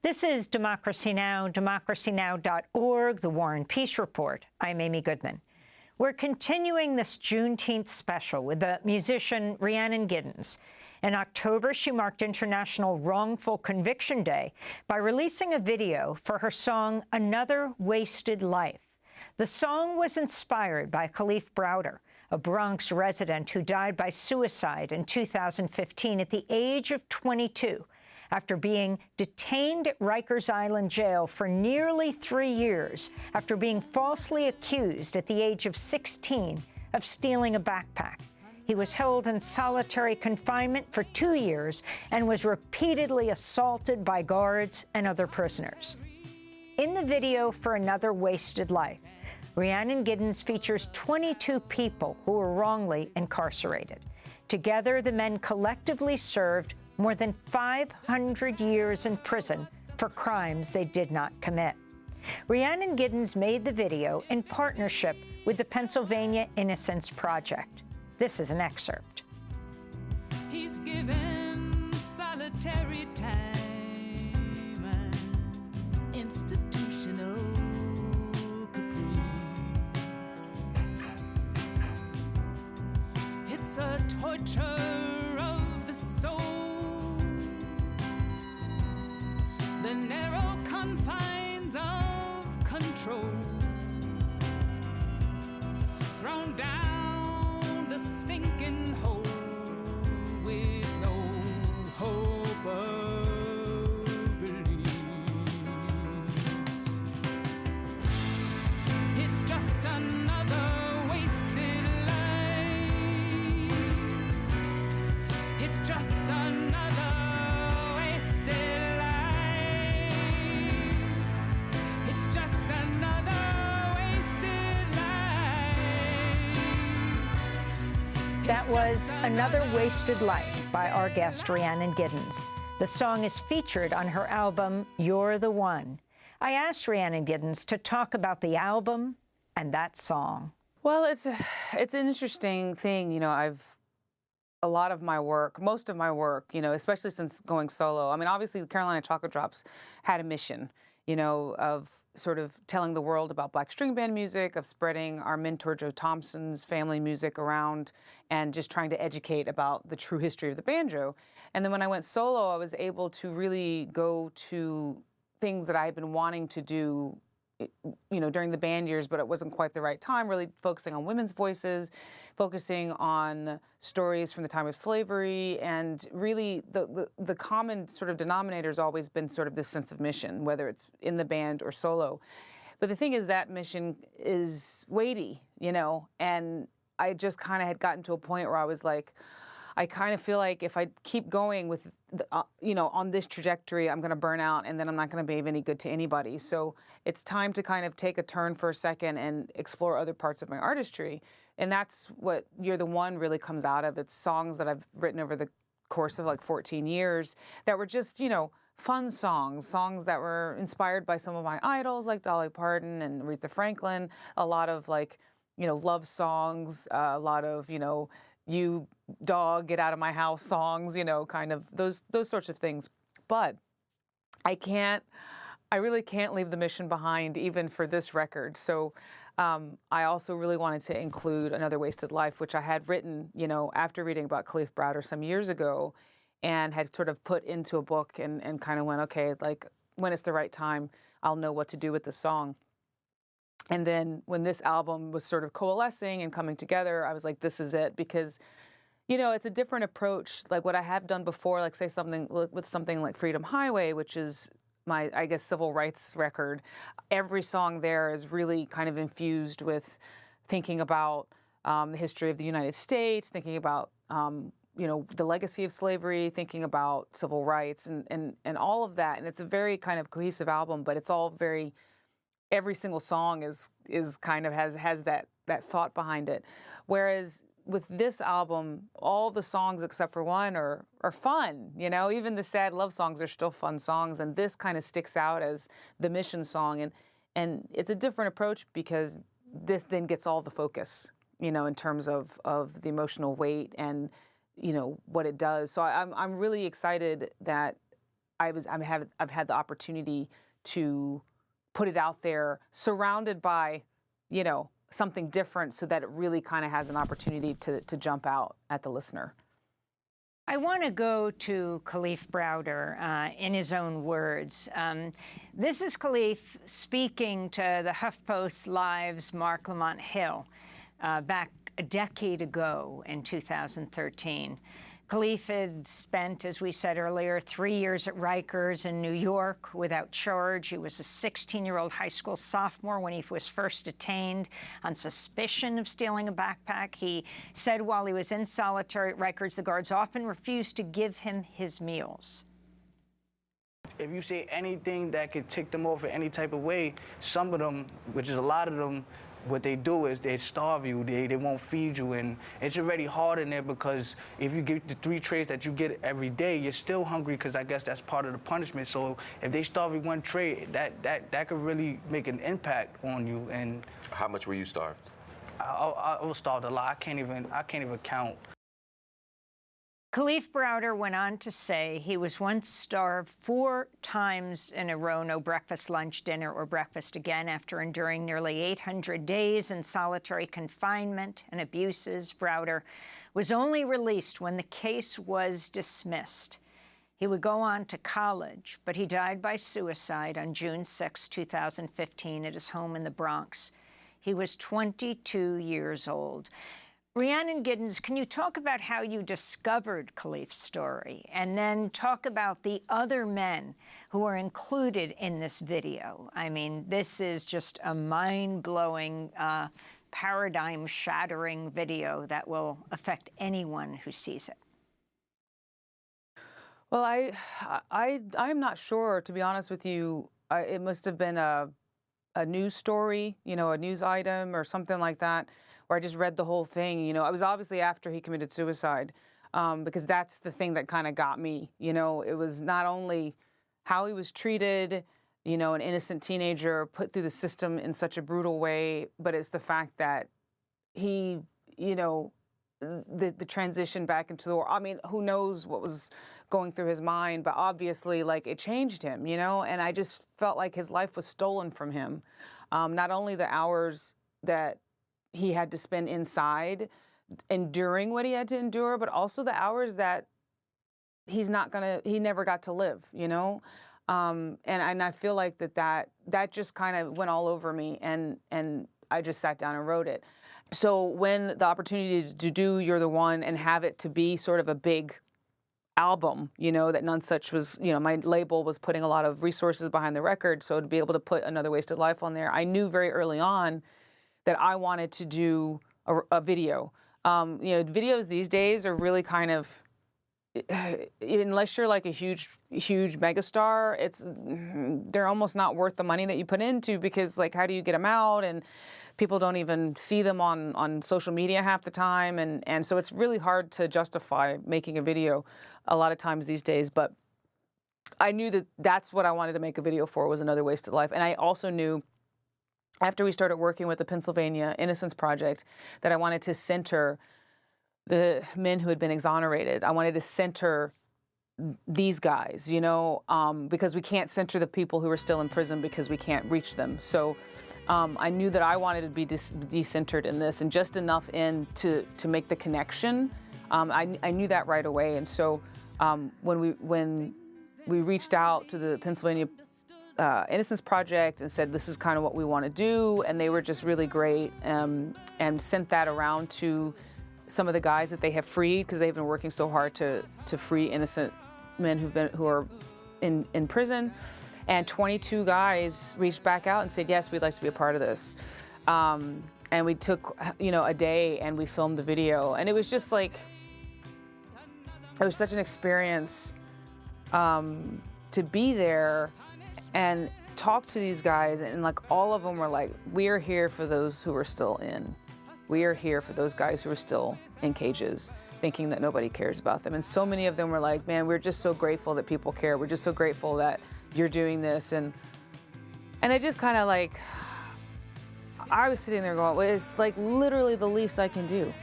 This is Democracy Now!, democracynow.org, The War and Peace Report. I'm Amy Goodman. We're continuing this Juneteenth special with the musician Rhiannon Giddens. In October, she marked International Wrongful Conviction Day by releasing a video for her song, Another Wasted Life. The song was inspired by Kalief Browder, a Bronx resident who died by suicide in 2015 at the age of 22. After being detained at Rikers Island jail for nearly 3 years, after being falsely accused at the age of 16 of stealing a backpack. He was held in solitary confinement for 2 years and was repeatedly assaulted by guards and other prisoners. In the video for Another Wasted Life, Rhiannon Giddens features 22 people who were wrongly incarcerated. Together, the men collectively served more than 500 years in prison for crimes they did not commit. Rhiannon Giddens made the video in partnership with the Pennsylvania Innocence Project. This is an excerpt. He's given solitary time and institutional caprice. It's a torture of the soul. The narrow confines of control, thrown down the stinking hole with no hope of release. It's just another wasted life. It's just another wasted life. Just another wasted life. That was Another Wasted Life by our guest Rhiannon Giddens. The song is featured on her album, You're the One. I asked Rhiannon Giddens to talk about the album and that song. Well, it's an interesting thing. You know, a lot of my work, most of my work, you know, especially since going solo. I mean, obviously, the Carolina Chocolate Drops had a mission, you know, of sort of telling the world about Black string band music, of spreading our mentor Joe Thompson's family music around, and just trying to educate about the true history of the banjo. And then when I went solo, I was able to really go to things that I had been wanting to do, you know, during the band years, but it wasn't quite the right time, really focusing on women's voices, focusing on stories from the time of slavery, and really the common sort of denominator has always been sort of this sense of mission, whether it's in the band or solo. But the thing is that mission is weighty, you know, and I just kind of had gotten to a point where I was like, I kind of feel like if I keep going with, you know, on this trajectory, I'm going to burn out, and then I'm not going to be of any good to anybody. So it's time to kind of take a turn for a second and explore other parts of my artistry. And that's what You're the One really comes out of. It's songs that I've written over the course of like 14 years that were just, you know, fun songs that were inspired by some of my idols like Dolly Parton and Aretha Franklin, a lot of like, you know, love songs, a lot of, you know, you dog, get out of my house songs, you know, kind of those sorts of things. But I really can't leave the mission behind even for this record. So I also really wanted to include Another Wasted Life, which I had written, you know, after reading about Kalief Browder some years ago, and had sort of put into a book and kind of went, okay, like when it's the right time, I'll know what to do with the song. And then when this album was sort of coalescing and coming together, I was like, this is it, because, you know, it's a different approach. Like what I have done before, like say something with something like Freedom Highway, which is my, I guess, civil rights record. Every song there is really kind of infused with thinking about the history of the United States, thinking about, you know, the legacy of slavery, thinking about civil rights and all of that. And it's a very kind of cohesive album, but it's all very, every single song is kind of has that thought behind it. Whereas with this album, all the songs except for one are fun, you know, even the sad love songs are still fun songs, and this kind of sticks out as the mission song, and it's a different approach because this then gets all the focus, you know, in terms of the emotional weight and, you know, what it does. So I'm really excited that I've had the opportunity to put it out there, surrounded by, you know, something different, so that it really kind of has an opportunity to jump out at the listener. I want to go to Kalief Browder in his own words. This is Kalief speaking to the HuffPost Live's Mark Lamont Hill back a decade ago in 2013. Kalief had spent, as we said earlier, 3 years at Rikers in New York without charge. He was a 16-year-old high school sophomore when he was first detained on suspicion of stealing a backpack. He said while he was in solitary at Rikers, the guards often refused to give him his meals. If you say anything that could tick them off in any type of way, some of them, which is a lot of them, what they do is they starve you, they won't feed you, and it's already hard in there because if you get the 3 trays that you get every day, you're still hungry because I guess that's part of the punishment. So if they starve you 1 tray, that could really make an impact on you. And how much were you starved? I was starved a lot. I can't even count. Kalief Browder went on to say he was once starved 4 times in a row, no breakfast, lunch, dinner, or breakfast again, after enduring nearly 800 days in solitary confinement and abuses. Browder was only released when the case was dismissed. He would go on to college, but he died by suicide on June 6, 2015, at his home in the Bronx. He was 22 years old. Rhiannon Giddens, can you talk about how you discovered Kalief's story, and then talk about the other men who are included in this video? I mean, this is just a mind-blowing, paradigm-shattering video that will affect anyone who sees it. Well, I'm not sure, to be honest with you. It must have been a news story, you know, a news item or something like that, where I just read the whole thing. You know, it was obviously after he committed suicide, because that's the thing that kind of got me. You know, it was not only how he was treated, you know, an innocent teenager put through the system in such a brutal way, but it's the fact that he, you know, the transition back into the war. I mean, who knows what was going through his mind, but obviously, like, it changed him, you know, and I just felt like his life was stolen from him. Not only the hours that he had to spend inside enduring what he had to endure, but also the hours that he never got to live, you know? And I feel like that just kind of went all over me, and I just sat down and wrote it. So when the opportunity to do You're the One and have it to be sort of a big album, you know, that None Such was, you know, my label was putting a lot of resources behind the record, so to be able to put Another Wasted Life on there, I knew very early on that I wanted to do a video. You know, videos these days are really kind of, unless you're like a huge megastar, they're almost not worth the money that you put into, because, like, how do you get them out? And people don't even see them on social media half the time. And so it's really hard to justify making a video a lot of times these days. But I knew that that's what I wanted to make a video for, was Another Wasted Life. And I also knew, after we started working with the Pennsylvania Innocence Project, that I wanted to center the men who had been exonerated. I wanted to center these guys, you know, because we can't center the people who are still in prison because we can't reach them. So I knew that I wanted to be decentered in this, and just enough in to make the connection. I knew that right away. And so when we reached out to the Pennsylvania Innocence Project and said, this is kind of what we want to do, and they were just really great, and sent that around to some of the guys that they have freed, because they've been working so hard to free innocent men who are in prison. And 22 guys reached back out and said, yes, we'd like to be a part of this. And we took, you know, a day, and we filmed the video, and it was just like, it was such an experience to be there and talk to these guys, and like all of them were like, we are here for those who are still in. We are here for those guys who are still in cages, thinking that nobody cares about them. And so many of them were like, man, we're just so grateful that people care. We're just so grateful that you're doing this. And I just kind of like, I was sitting there going, well, it's like literally the least I can do.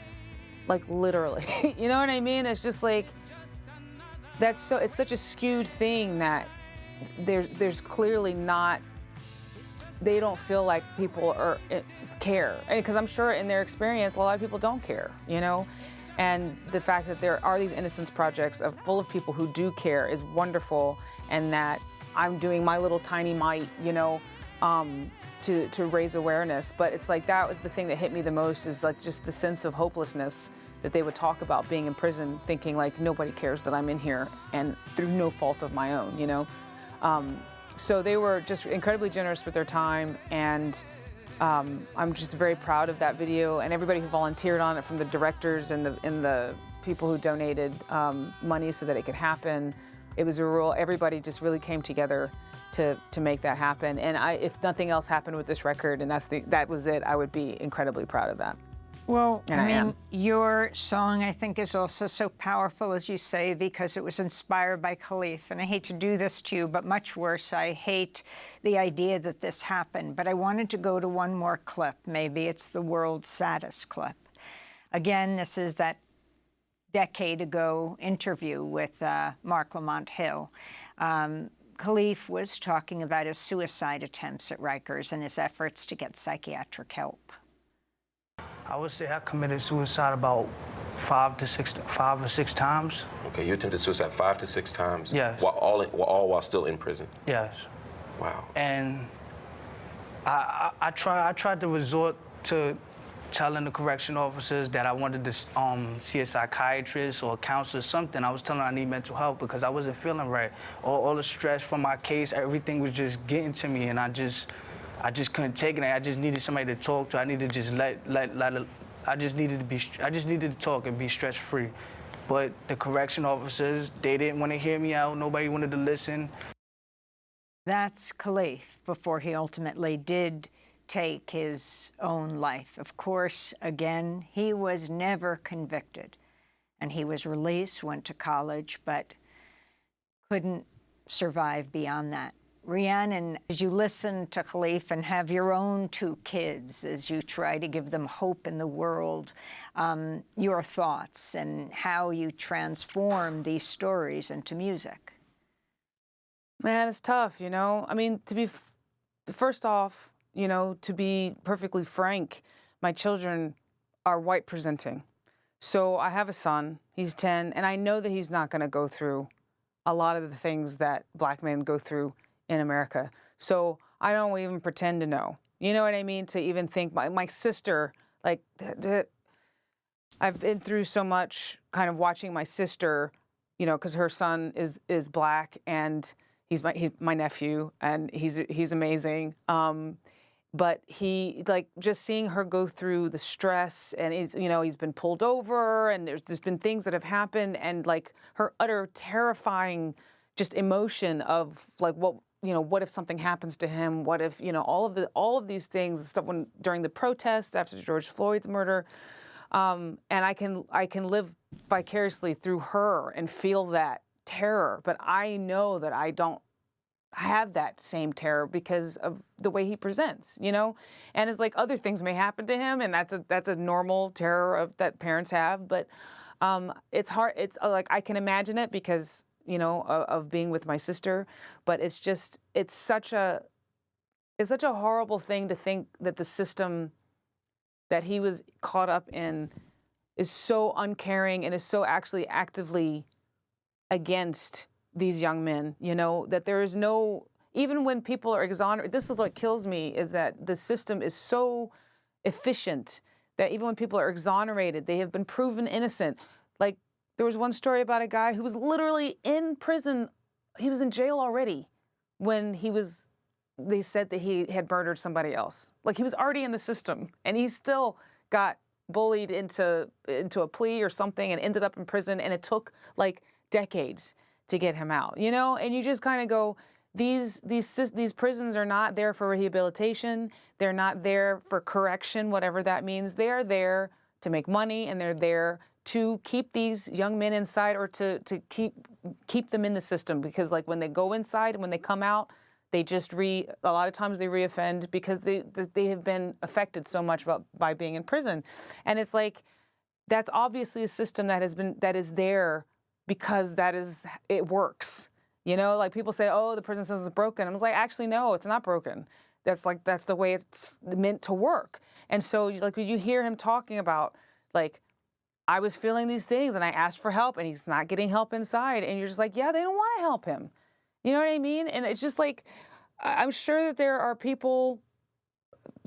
Like literally, you know what I mean? It's just like, it's such a skewed thing that there's clearly not, they don't feel like people care. Because I'm sure in their experience, a lot of people don't care, you know? And the fact that there are these innocence projects full of people who do care is wonderful, and that I'm doing my little tiny mite, you know, to raise awareness. But it's like, that was the thing that hit me the most, is like just the sense of hopelessness that they would talk about being in prison, thinking like nobody cares that I'm in here, and through no fault of my own, you know? So they were just incredibly generous with their time, and I'm just very proud of that video and everybody who volunteered on it, from the directors and the people who donated money so that it could happen. It was everybody just really came together to make that happen. And if nothing else happened with this record, and that was it, I would be incredibly proud of that. Well, And I I mean, am. your song, I think, is also so powerful, as you say, because it was inspired by Kalief. And I hate to do this to you, but much worse, I hate the idea that this happened. But I wanted to go to one more clip. Maybe it's the world's saddest clip. Again, this is that decade ago interview with Mark Lamont Hill. Kalief was talking about his suicide attempts at Rikers and his efforts to get psychiatric help. I would say I committed suicide about 5 or 6 times. Okay, you attempted suicide 5 to 6 times? Yes. While still in prison? Yes. Wow. And I tried to resort to telling the correction officers that I wanted to see a psychiatrist or a counselor, something. I was telling them I need mental help because I wasn't feeling right. All the stress from my case, everything was just getting to me, and I just couldn't take it. I just needed somebody to talk to. I needed to just I just needed to talk and be stress-free. But the correction officers, they didn't want to hear me out. Nobody wanted to listen. That's Kalief before he ultimately did take his own life. Of course, again, he was never convicted, and he was released, went to college, but couldn't survive beyond that. Rhiannon, as you listen to Kalief and have your own 2 kids, as you try to give them hope in the world, your thoughts and how you transform these stories into music. Man, it's tough, you know? I mean, first off, you know, to be perfectly frank, my children are white presenting. So I have a son, he's 10, and I know that he's not gonna go through a lot of the things that Black men go through in America. So I don't even pretend to know. You know what I mean? To even think, my sister, like, I've been through so much kind of watching my sister, you know, because her son is Black, and he's my nephew, and he's amazing. But like, just seeing her go through the stress, and he's been pulled over, and there's been things that have happened, and like her utter terrifying just emotion of like, what if something happens to him? What if, all of these things, stuff during the protest after George Floyd's murder, and I can live vicariously through her and feel that terror, but I know that I don't have that same terror because of the way he presents, and it's like other things may happen to him, and that's a normal terror that parents have, but it's hard. It's like I can imagine it because of being with my sister, but it's such a horrible thing to think that the system that he was caught up in is so uncaring and is so actually actively against these young men, that there is no, even when people are exonerated, this is what kills me, is that the system is so efficient that even when people are exonerated, they have been proven innocent. Like, there was one story about a guy who was literally in prison. He was in jail already when they said that he had murdered somebody else. Like, he was already in the system, and he still got bullied into a plea or something and ended up in prison, and it took like decades to get him out, And you just kind of go, these prisons are not there for rehabilitation. They're not there for correction, whatever that means. They are there to make money, and they're there to keep these young men inside, or to keep them in the system, because like when they go inside and when they come out, they just a lot of times they reoffend because they have been affected so much by being in prison. And it's like, that's obviously a system that is there because it works. You know, like people say, oh, the prison system is broken. I was like, actually, no, it's not broken. That's the way it's meant to work. And so like when you hear him talking about like, I was feeling these things and I asked for help and he's not getting help inside. And you're just like, yeah, they don't want to help him. You know what I mean? And it's just like, I'm sure that there are people,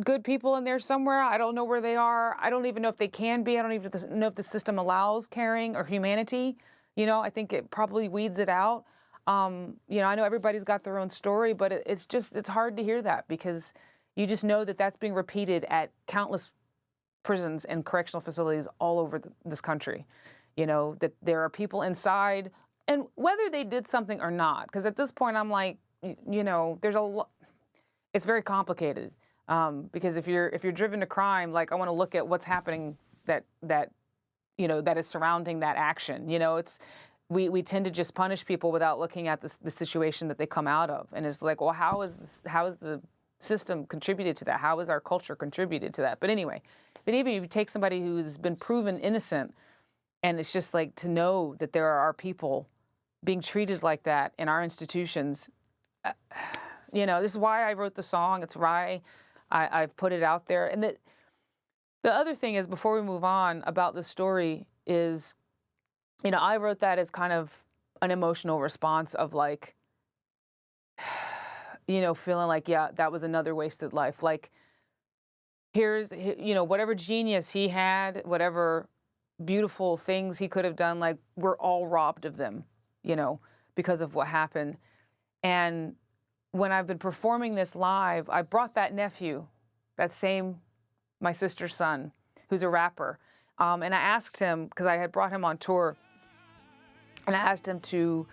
good people in there somewhere. I don't know where they are. I don't even know if they can be. I don't even know if the system allows caring or humanity. You know, I think it probably weeds it out. You know, I know everybody's got their own story, but it's hard to hear that because you just know that that's being repeated at countless prisons and correctional facilities all over this country. You know, that there are people inside, and whether they did something or not, because at this point I'm like, you know, there's a lot, it's very complicated. Because if you're driven to crime, like I want to look at what's happening that you know, that is surrounding that action. You know, we tend to just punish people without looking at the situation that they come out of. And it's like, well, how is the system contributed to that? How is our culture contributed to that? But anyway, even if you take somebody who's been proven innocent, and it's just like to know that there are people being treated like that in our institutions, you know, this is why I wrote the song. It's why I've put it out there. And the other thing is, before we move on about the story, is, you know, I wrote that as kind of an emotional response of like, you know, feeling like, yeah, that was another wasted life. Like, here's, you know, whatever genius he had, whatever beautiful things he could have done, like, we're all robbed of them, you know, because of what happened. And when I've been performing this live, I brought that nephew, my sister's son, who's a rapper. And I asked him, because I had brought him on tour, and I asked him to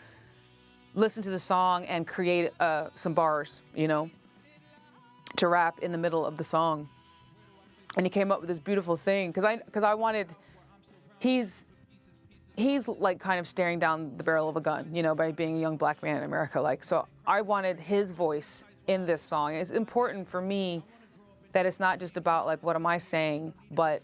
listen to the song and create some bars, you know, to rap in the middle of the song. And he came up with this beautiful thing, because I wanted, he's like kind of staring down the barrel of a gun, you know, by being a young black man in America. Like, so I wanted his voice in this song. It's important for me that it's not just about like, what am I saying, but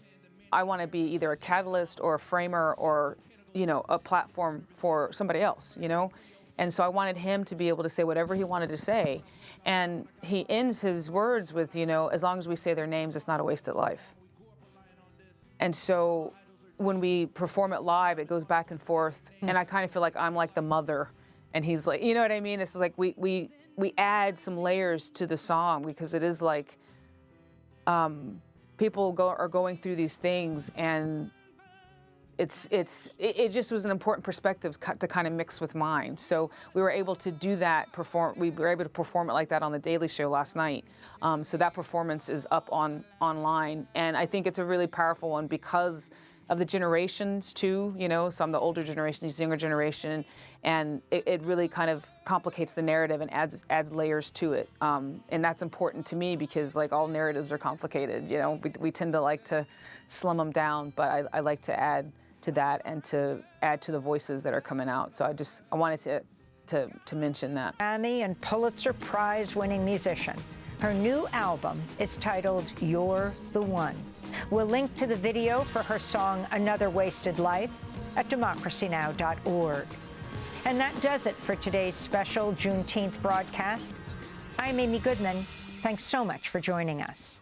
I want to be either a catalyst or a framer or, you know, a platform for somebody else, you know? And so I wanted him to be able to say whatever he wanted to say. And he ends his words with, you know, as long as we say their names, it's not a wasted life. And so when we perform it live, it goes back and forth. And I kind of feel like I'm like the mother. And he's like, you know what I mean? It's like we add some layers to the song, because it is like people are going through these things, and it just was an important perspective to kind of mix with mine. So we were able to do that, we were able to perform it like that on The Daily Show last night. So that performance is up online. And I think it's a really powerful one because of the generations too, you know, so I'm the older generation, he's the younger generation, and it really kind of complicates the narrative and adds layers to it. And that's important to me because like all narratives are complicated, you know, we tend to like to slim them down, but I like to add to that and to add to the voices that are coming out. So I wanted to mention that. Grammy and Pulitzer Prize-winning musician. Her new album is titled You're the One. We'll link to the video for her song Another Wasted Life at democracynow.org. And that does it for today's special Juneteenth broadcast. I'm Amy Goodman. Thanks so much for joining us.